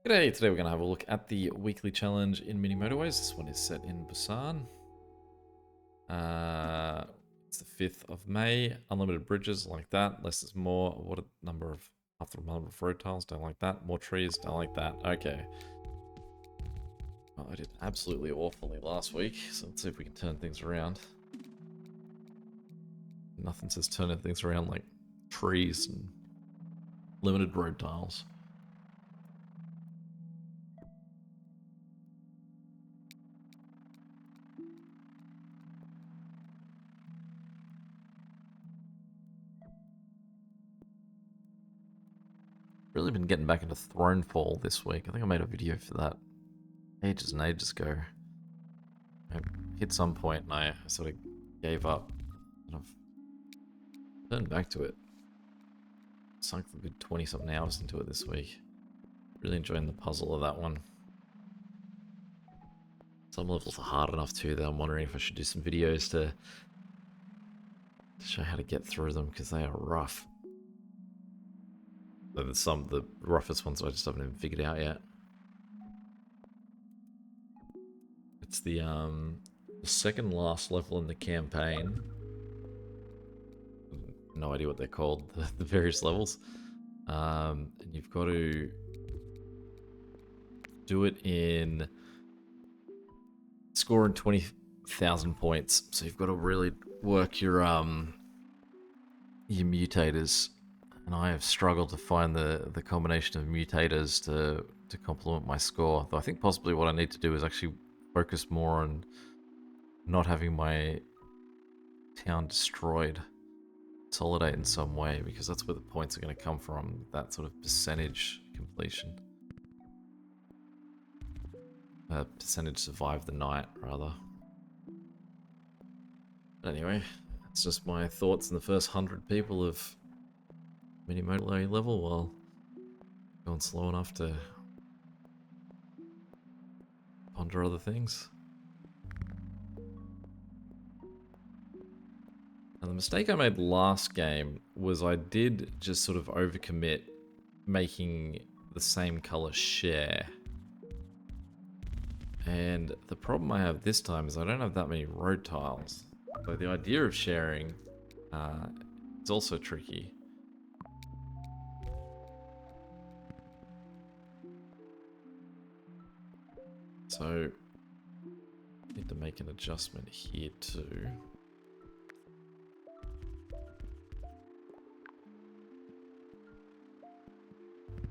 G'day, today we're going to have a look at the weekly challenge in Mini Motorways. This one is set in Busan. It's the 5th of May. Unlimited bridges, like that. Less is more. What a number of, after a number of road tiles, don't like that. More trees, don't like that. Okay. Well, I did absolutely awfully last week, so let's see if we can turn things around. Nothing says turning things around like trees and limited road tiles. Really been getting back into Thronefall this week. I think I made a video for that ages and ages ago. I hit some point and I sort of gave up, and I've turned back to it. Sunk a good 20 something hours into it this week. Really enjoying the puzzle of that one. Some levels are hard enough too that I'm wondering if I should do some videos to show how to get through them, because they are rough. There's some, the roughest ones I just haven't even figured out yet. It's the second last level in the campaign. No idea what they're called, the various levels. And you've got to do it in scoring 20,000 points. So you've got to really work your mutators. And I have struggled to find the combination of mutators to complement my score. Though I think possibly what I need to do is actually focus more on not having my town destroyed. Consolidate in some way, because that's where the points are going to come from. That sort of percentage completion. Percentage survive the night, rather. But anyway, that's just my thoughts on the first 100 people of Mini Motorway level, while going slow enough to ponder other things. Now, the mistake I made last game was I did just sort of overcommit making the same color share. And the problem I have this time is I don't have that many road tiles. So the idea of sharing is also tricky. So, need to make an adjustment here too.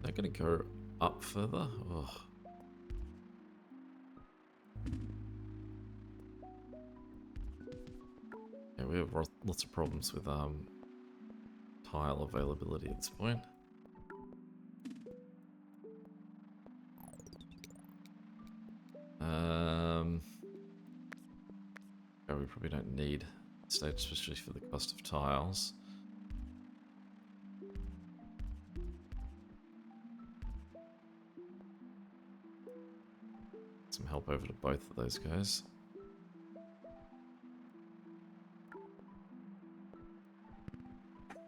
They're going to go up further? Ugh. Yeah, we have lots of problems with tile availability at this point. Yeah, we probably don't need stage, especially for the cost of tiles. Some help over to both of those guys.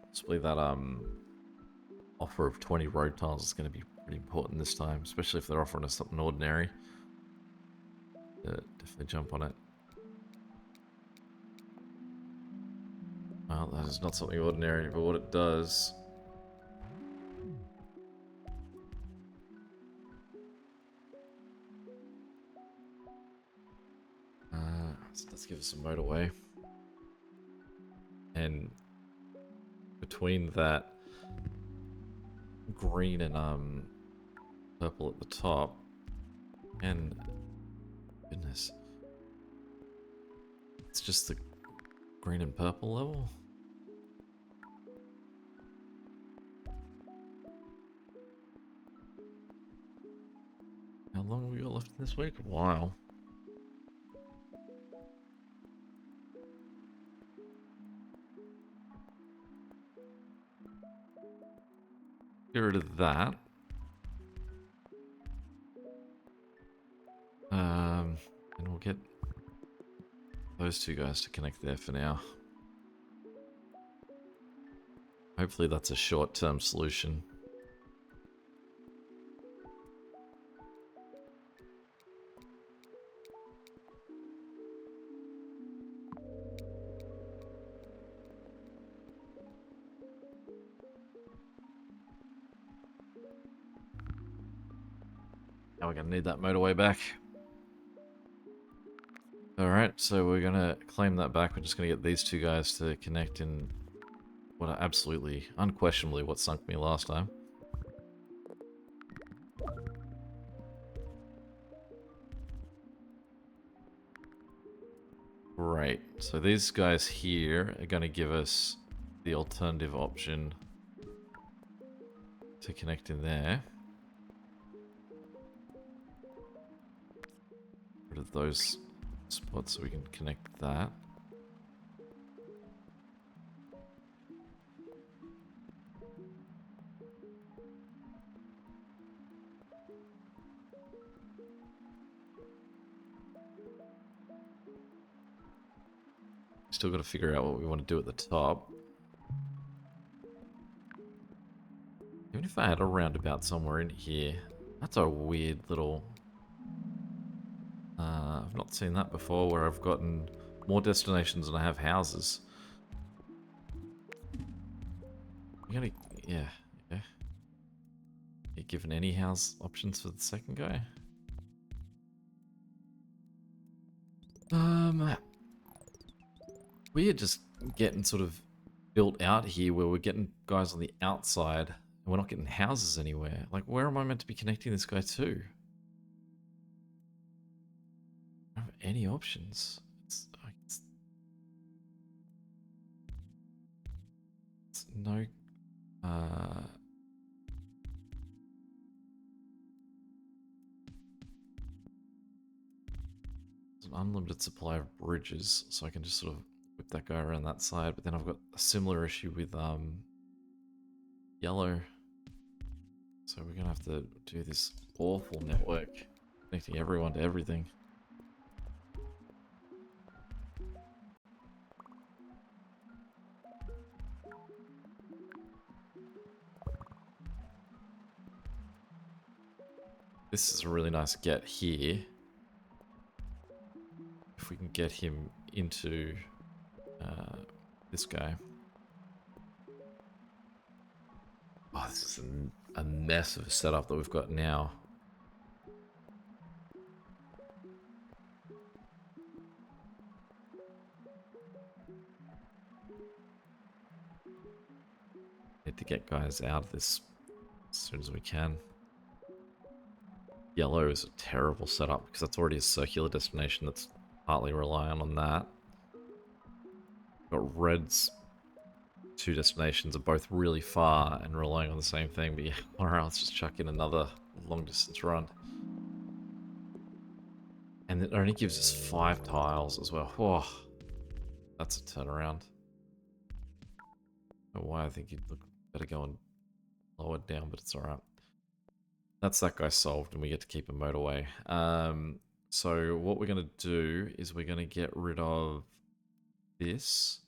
Possibly that offer of 20 road tiles is going to be pretty important this time, especially if they're offering us something ordinary. Definitely jump on it. Well, that is not something ordinary, but what it does... So let's give us a motorway. And between that green and purple at the top, and goodness, it's just the green and purple level. How long have we got left in this week? A while. Get rid of that. And we'll get those two guys to connect there for now. Hopefully that's a short-term solution. Now we're gonna need that motorway back. Alright, so we're gonna claim that back. We're just gonna get these two guys to connect in what are absolutely, unquestionably, what sunk me last time. Right, so these guys here are gonna give us the alternative option to connect in there. Rid of those spots so we can connect that. Still got to figure out what we want to do at the top. Even if I had a roundabout somewhere in here, that's a weird little... I've not seen that before, where I've gotten more destinations than I have houses. You gotta... yeah. You given any house options for the second guy? We're just getting sort of built out here where we're getting guys on the outside and we're not getting houses anywhere. Like, where am I meant to be connecting this guy to? I don't have any options. It's no... there's an unlimited supply of bridges, so I can just sort of whip that guy around that side, but then I've got a similar issue with yellow. So we're gonna have to do this awful network, connecting everyone to everything. This is a really nice get here. If we can get him into this guy. Oh, this is a mess of a setup that we've got now. Need to get guys out of this as soon as we can. Yellow is a terrible setup because that's already a circular destination that's partly reliant on that. Got red's two destinations are both really far and relying on the same thing, but yeah, alright, let's just chuck in another long distance run. And it only gives us 5 tiles as well. Oh, that's a turnaround. I don't know why I think you'd look better going lower down, but it's alright. That's that guy solved, and we get to keep a motorway. So what we're going to do is we're going to get rid of this.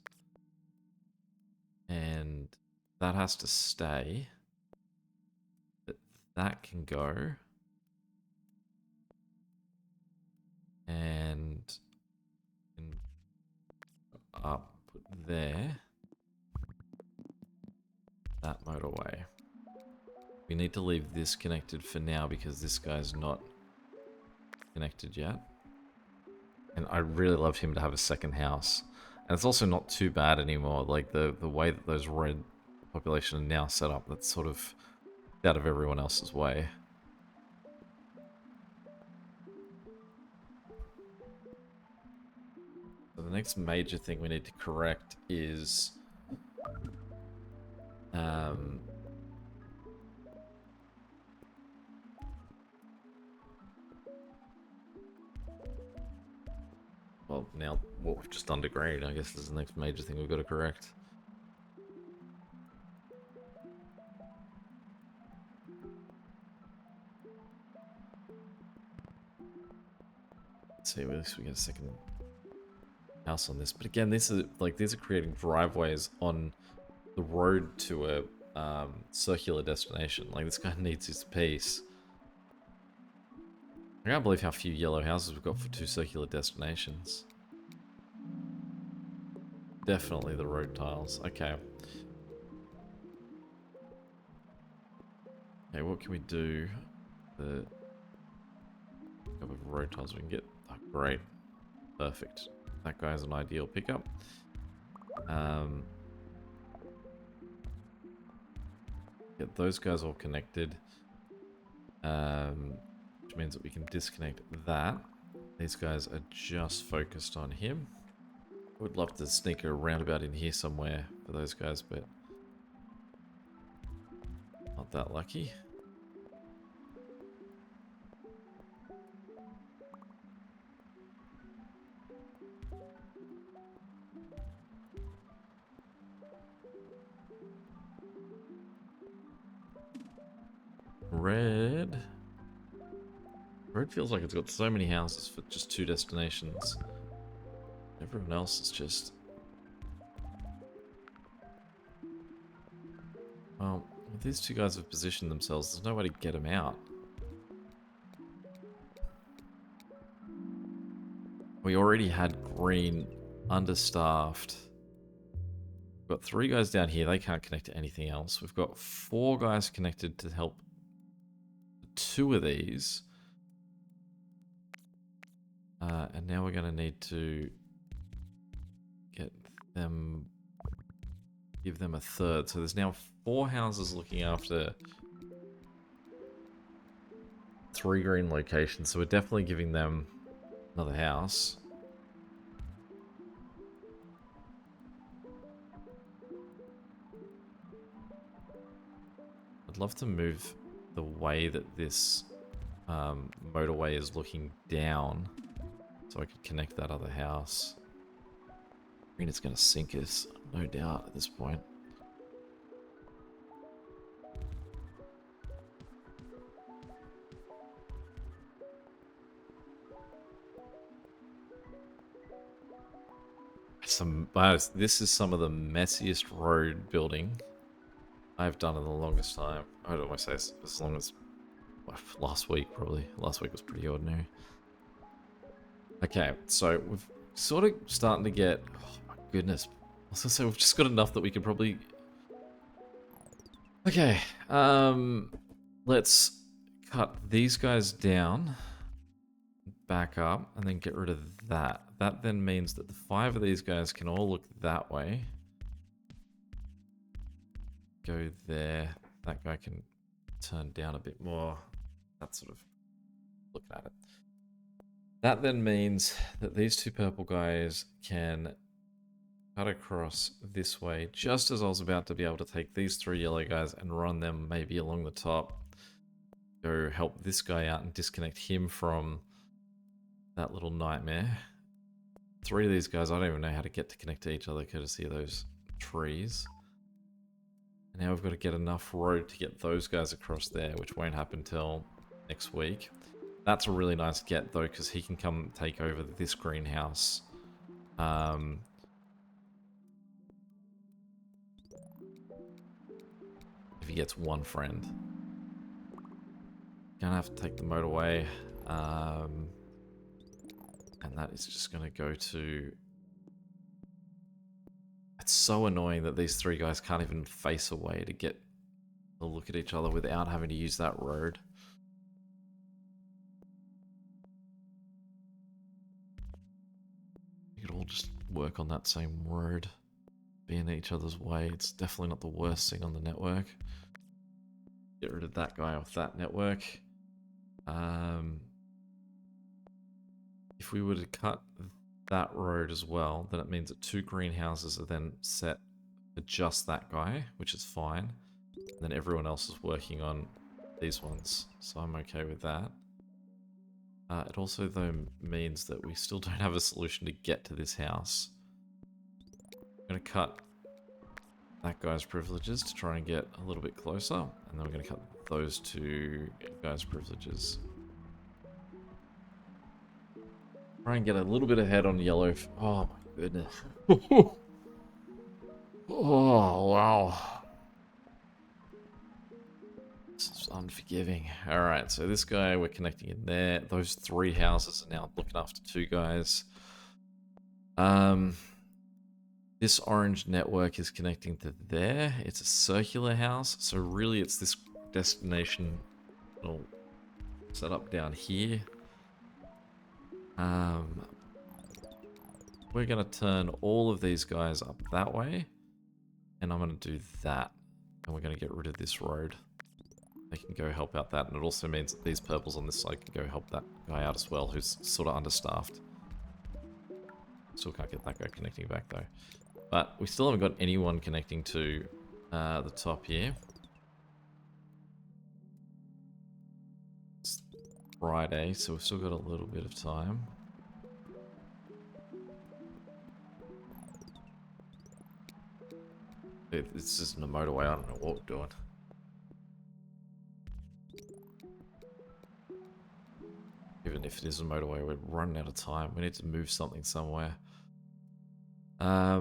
And that has to stay. That can go. And up there. That motorway. We need to leave this connected for now because this guy's not connected yet. And I really love him to have a second house. And it's also not too bad anymore. Like the way that those red population are now set up, that's sort of out of everyone else's way. So the next major thing we need to correct is well, now what we've just undergraded, I guess, is the next major thing we've got to correct. Let's see, at least we get a second house on this. But again, these are creating driveways on the road to a circular destination. Like, this guy needs his piece. I can't believe how few yellow houses we've got for 2 circular destinations. Definitely the road tiles. Okay. Okay, what can we do? couple of road tiles we can get. Oh, great. Perfect. That guy's an ideal pickup. Get those guys all connected. Which means that we can disconnect that. These guys are just focused on him. I would love to sneak a roundabout in here somewhere for those guys, but not that lucky. Red. Red feels like it's got so many houses for just 2 destinations. Everyone else is just... Well, these 2 guys have positioned themselves. There's no way to get them out. We already had green, understaffed. We've got 3 guys down here. They can't connect to anything else. We've got 4 guys connected to help 2 of these. And now we're going to need to get them, give them a third. So there's now 4 houses looking after 3 green locations. So we're definitely giving them another house. I'd love to move the way that this motorway is looking down so I could connect that other house. I mean, it's going to sink us, no doubt, at this point. This is some of the messiest road building I've done in the longest time. I don't want to say as long as last week, probably. Last week was pretty ordinary. Okay, so we've sort of starting to get... Oh my goodness. I was going to say, we've just got enough that we could probably... Okay, let's cut these guys down, back up, and then get rid of that. That then means that the 5 of these guys can all look that way. Go there. That guy can turn down a bit more. That's sort of looking at it. That then means that these 2 purple guys can cut across this way, just as I was about to be able to take these 3 yellow guys and run them maybe along the top. Go help this guy out and disconnect him from that little nightmare. 3 of these guys, I don't even know how to get to connect to each other courtesy of those trees. And now we've got to get enough road to get those guys across there, which won't happen till next week. That's a really nice get though, because he can come take over this greenhouse. If he gets 1 friend. Gonna have to take the motorway. And that is just gonna go to... It's so annoying that these 3 guys can't even face away to get a look at each other without having to use that road. You could all just work on that same road, be in each other's way. It's definitely not the worst thing on the network. Get rid of that guy off that network. If we were to cut that road as well, then it means that 2 greenhouses are then set for just that guy, which is fine. And then everyone else is working on these ones, so I'm okay with that. It also, though, means that we still don't have a solution to get to this house. I'm going to cut that guy's privileges to try and get a little bit closer, and then we're going to cut those 2 guys' privileges. Try and get a little bit ahead on yellow. Oh my goodness. Oh, wow. This is unforgiving. Alright, so this guy, we're connecting in there. Those 3 houses are now looking after 2 guys. This orange network is connecting to there. It's a circular house, so really it's this destination set up down here. Um, we're going to turn all of these guys up that way. And I'm going to do that. And we're going to get rid of this road. They can go help out that. And it also means that these purples on this side can go help that guy out as well, who's sort of understaffed. Still can't get that guy connecting back though. But we still haven't got anyone connecting to the top here. It's Friday, so we've still got a little bit of time. This isn't a motorway, I don't know what we're doing. Even if it is a motorway, we're running out of time. We need to move something somewhere. I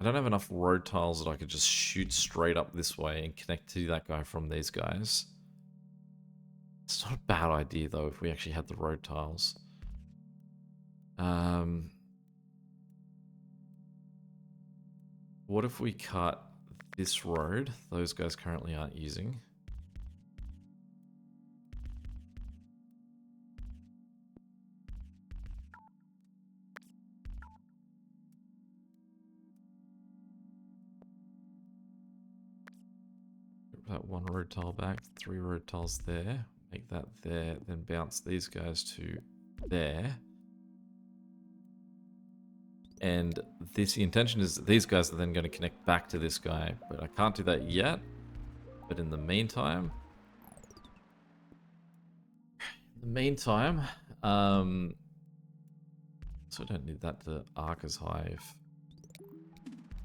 don't have enough road tiles that I could just shoot straight up this way and connect to that guy from these guys. It's not a bad idea though if we actually had the road tiles. What if we cut this road those guys currently aren't using? That one road tile back, 3 road tiles there, make that there, then bounce these guys to there. And the intention is that these guys are then going to connect back to this guy, but I can't do that yet. But in the meantime, so I don't need that to arc as high if,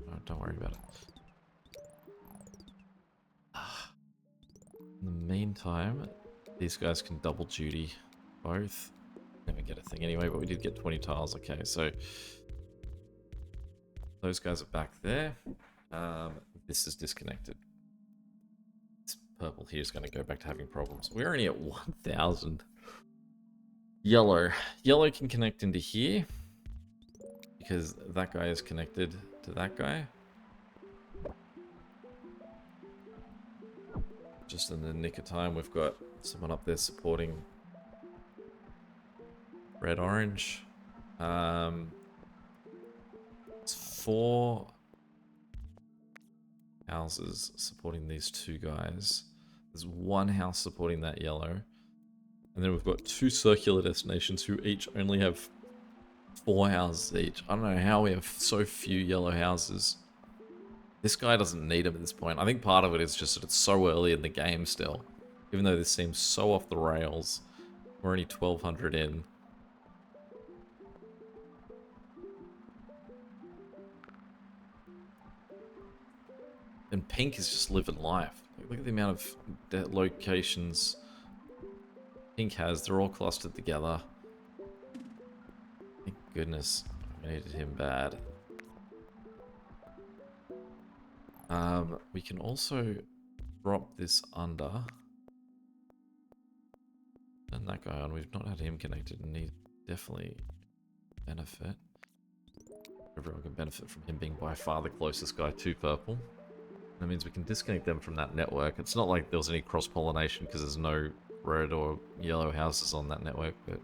oh, don't worry about it. In the meantime, these guys can double duty both. Never get a thing anyway, but we did get 20 tiles. Okay, so those guys are back there. This is disconnected. This purple here is going to go back to having problems. We're only at 1,000. Yellow can connect into here because that guy is connected to that guy. Just in the nick of time, we've got someone up there supporting red-orange. It's 4 houses supporting these 2 guys. There's 1 house supporting that yellow. And then we've got 2 circular destinations who each only have 4 houses each. I don't know how we have so few yellow houses. This guy doesn't need them at this point. I think part of it is just that it's so early in the game still. Even though this seems so off the rails. We're only 1,200 in. And pink is just living life. Look at the amount of locations pink has. They're all clustered together. Thank goodness I needed him bad. We can also drop this under. Turn that guy on. We've not had him connected and he definitely benefit. Everyone can benefit from him being by far the closest guy to purple. That means we can disconnect them from that network. It's not like there was any cross-pollination because there's no red or yellow houses on that network, but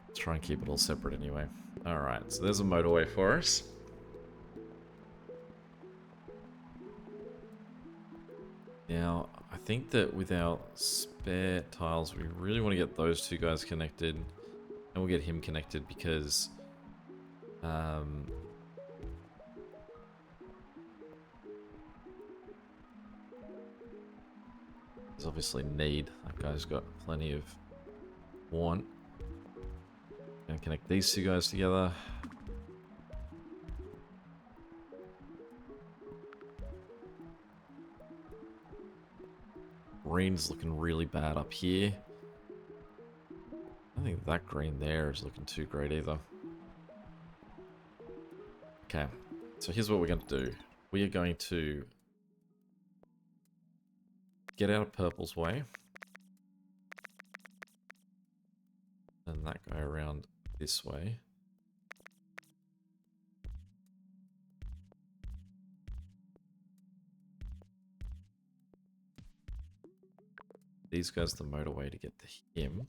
let's try and keep it all separate anyway. Alright, so there's a motorway for us. Now, I think that with our spare tiles, we really want to get those 2 guys connected. And we'll get him connected because there's obviously need. That guy's got plenty of want. Gonna connect these 2 guys together. Green's looking really bad up here. I don't think that green there is looking too great either. Okay, so here's what we're going to do. We are going to get out of purple's way. And that guy around this way. These guys the motorway to get to him.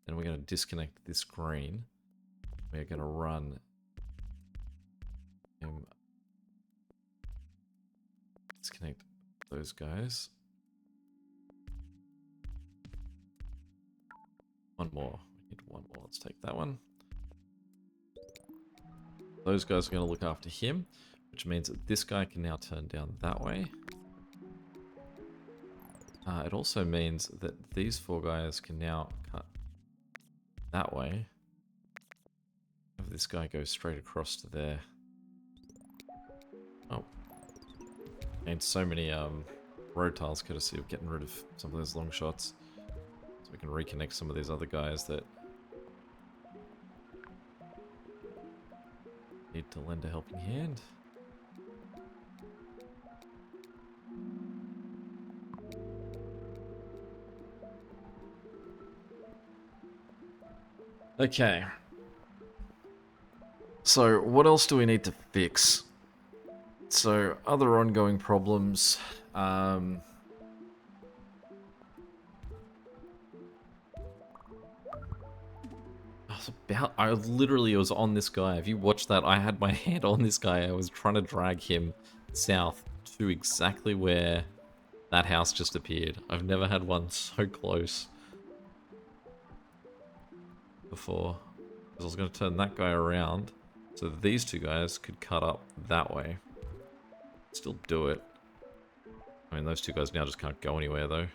Then we're going to disconnect this green. We're going to run him. Disconnect those guys. One more. We need one more. Let's take that one. Those guys are going to look after him, which means that this guy can now turn down that way. It also means that these 4 guys can now cut that way. Have this guy go straight across to there. Oh. Gained so many road tiles courtesy of getting rid of some of those long shots. So we can reconnect some of these other guys that need to lend a helping hand. Okay. So, what else do we need to fix? So, other ongoing problems. I literally was on this guy. If you watched that, I had my hand on this guy. I was trying to drag him south to exactly where that house just appeared. I've never had one so close before. Because I was going to turn that guy around so that these 2 guys could cut up that way. Still do it. I mean, those 2 guys now just can't go anywhere though.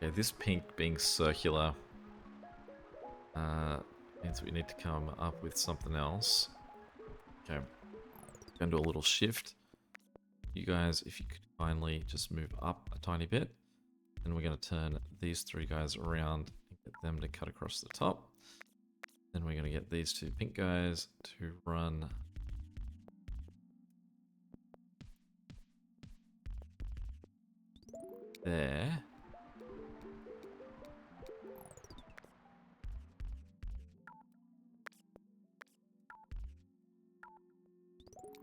Okay, this pink being circular means we need to come up with something else. Okay, going to do a little shift. You guys, if you could kindly just move up a tiny bit. Then we're going to turn these 3 guys around and get them to cut across the top. Then we're going to get these 2 pink guys to run there.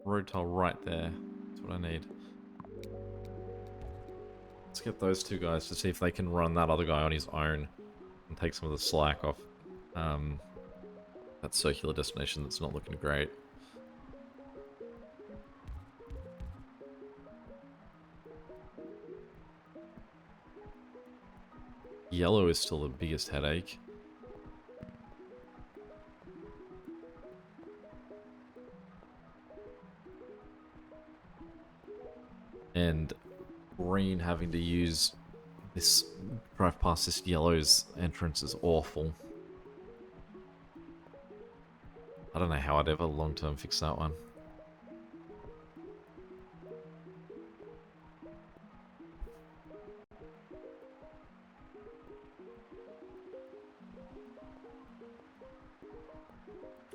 Road tile right there. That's what I need. Let's get those 2 guys to see if they can run that other guy on his own and take some of the slack off that circular destination that's not looking great. Yellow is still the biggest headache. And green having to use this, drive past this yellow's entrance is awful. I don't know how I'd ever long-term fix that one.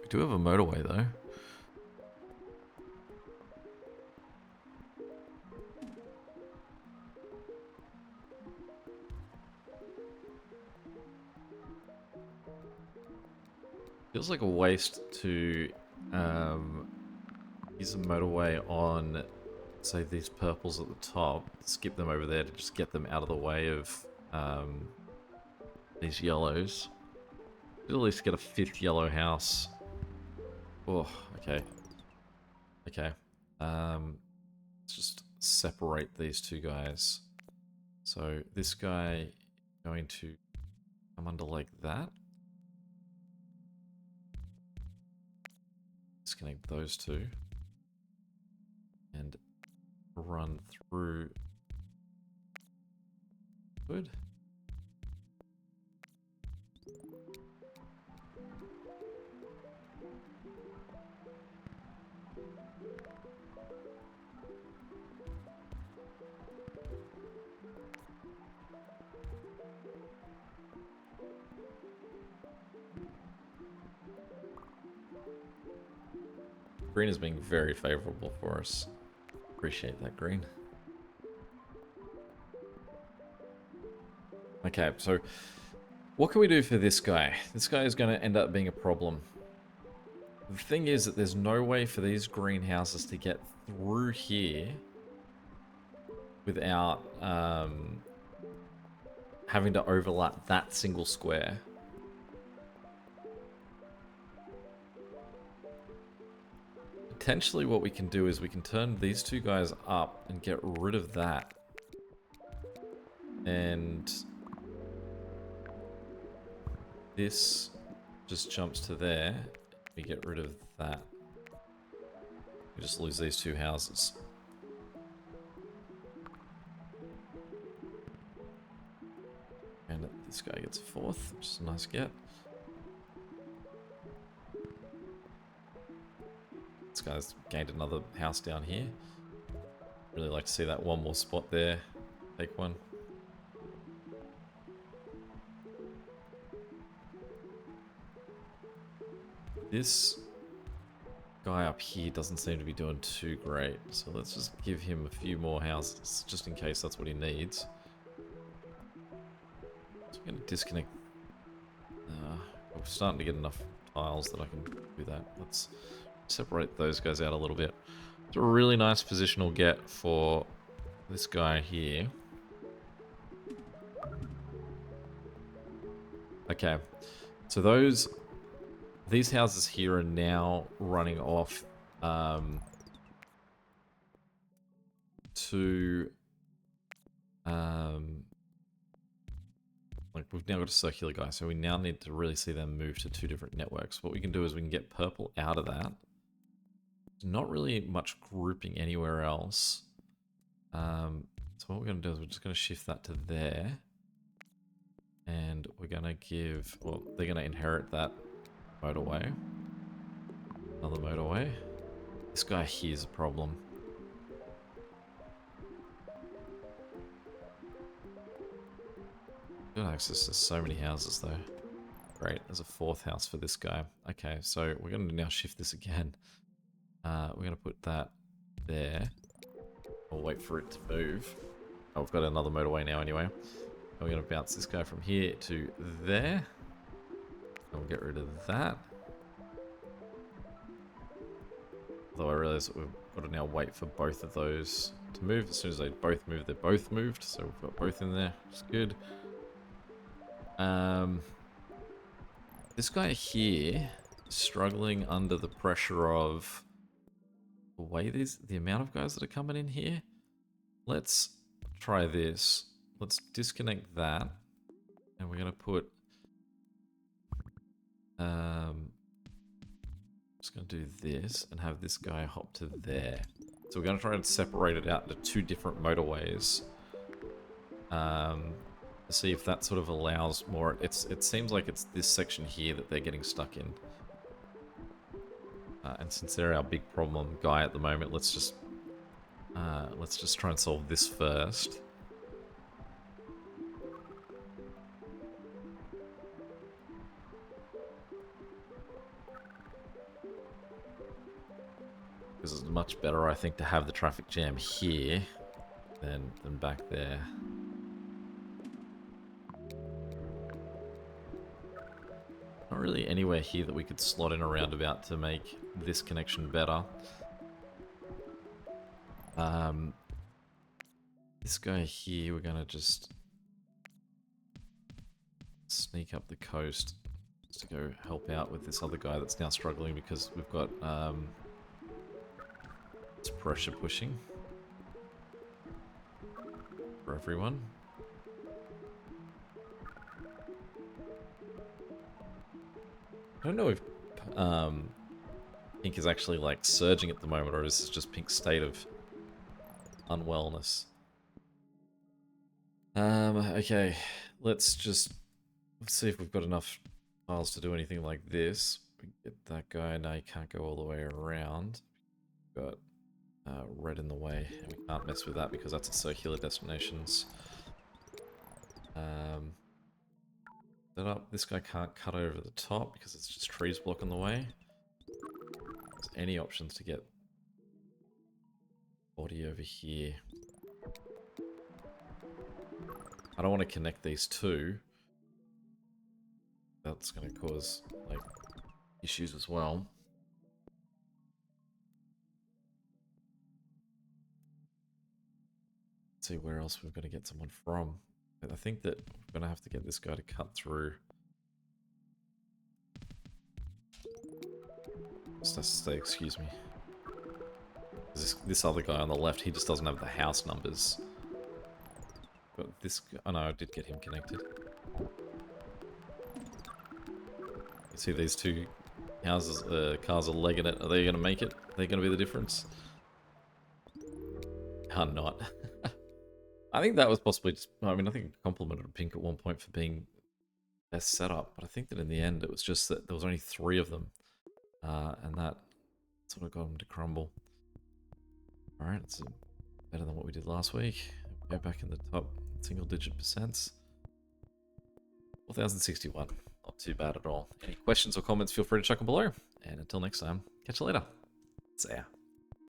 We do have a motorway though. Feels like a waste to use a motorway on, say, these purples at the top, skip them over there to just get them out of the way of these yellows. At least get a 5th yellow house. Oh, okay. Okay. Let's just separate these 2 guys. So this guy going to come under like that. Disconnect those 2 and run through. Good. Green is being very favorable for us. Appreciate that, green. Okay, so what can we do for this guy? This guy is going to end up being a problem. The thing is that there's no way for these greenhouses to get through here without having to overlap that single square. Potentially what we can do is we can turn these two guys up and get rid of that. And this just jumps to there. We get rid of that. We just lose these two houses. And this guy gets a fourth, which is a nice get. This guy's gained another house down here. Really like to see that one more spot there. Take one. This guy up here doesn't seem to be doing too great, so let's just give him a few more houses, just in case that's what he needs. So I'm going to disconnect. We're starting to get enough tiles that I can do that. Let's separate those guys out a little bit. It's a really nice positional get for this guy here. Okay, so these houses here are now running off to like we've now got a circular guy, so we now need to really see them move to two different networks. What we can do is we can get purple out of that. Not really much grouping anywhere else. So what we're going to do is we're just going to shift that to there. And we're going to give, well, they're going to inherit that motorway. Another motorway. This guy here's a problem. Got access to so many houses though. Great, there's a fourth house for this guy. Okay, so we're going to now shift this again. We're going to put that there. We'll wait for it to move. Oh, we've got another motorway now anyway. And we're going to bounce this guy from here to there. And we'll get rid of that. Although I realize that we've got to now wait for both of those to move. As soon as they both move, they're both moved. So we've got both in there, which is good. This guy here is struggling under the pressure of the amount of guys that are coming in here. Let's try this. Let's disconnect that. And we're going to put... just going to do this and have this guy hop to there. So we're going to try and separate it out into two different motorways. To see if that sort of allows more... It seems like it's this section here that they're getting stuck in. And since they're our big problem guy at the moment, let's just try and solve this first. Because it's much better, I think, to have the traffic jam here than back there. Not really anywhere here that we could slot in a roundabout to make this connection better. This guy here, we're going to just sneak up the coast just to go help out with this other guy that's now struggling because we've got it's pressure pushing for everyone. I don't know if Pink is actually like surging at the moment, or is this just Pink's state of unwellness? Okay, let's see if we've got enough tiles to do anything like this. We get that guy. Now he can't go all the way around. We've got red in the way, and we can't mess with that because that's a circular destinations. Set up. This guy can't cut over the top because it's just trees blocking the way. There's any options to get body over here. I don't want to connect these two. That's going to cause like issues as well. see where else we're going to get someone from. But I think that we're going to have to get this guy to cut through. Just has to say, excuse me. This other guy on the left, he just doesn't have the house numbers. But this guy, oh no, I did get him connected. You see these two houses, cars are legging it. Are they going to make it? Are they going to be the difference? Not. I think that was possibly just, I mean, I think I complimented Pink at one point for being best setup, but I think that in the end it was just that there was only 3 of them, and that sort of got them to crumble. Alright, it's better than what we did last week. Go back in the top single-digit percents. 4,061. Not too bad at all. Any questions or comments, feel free to chuck them below. And until next time, catch you later. See ya.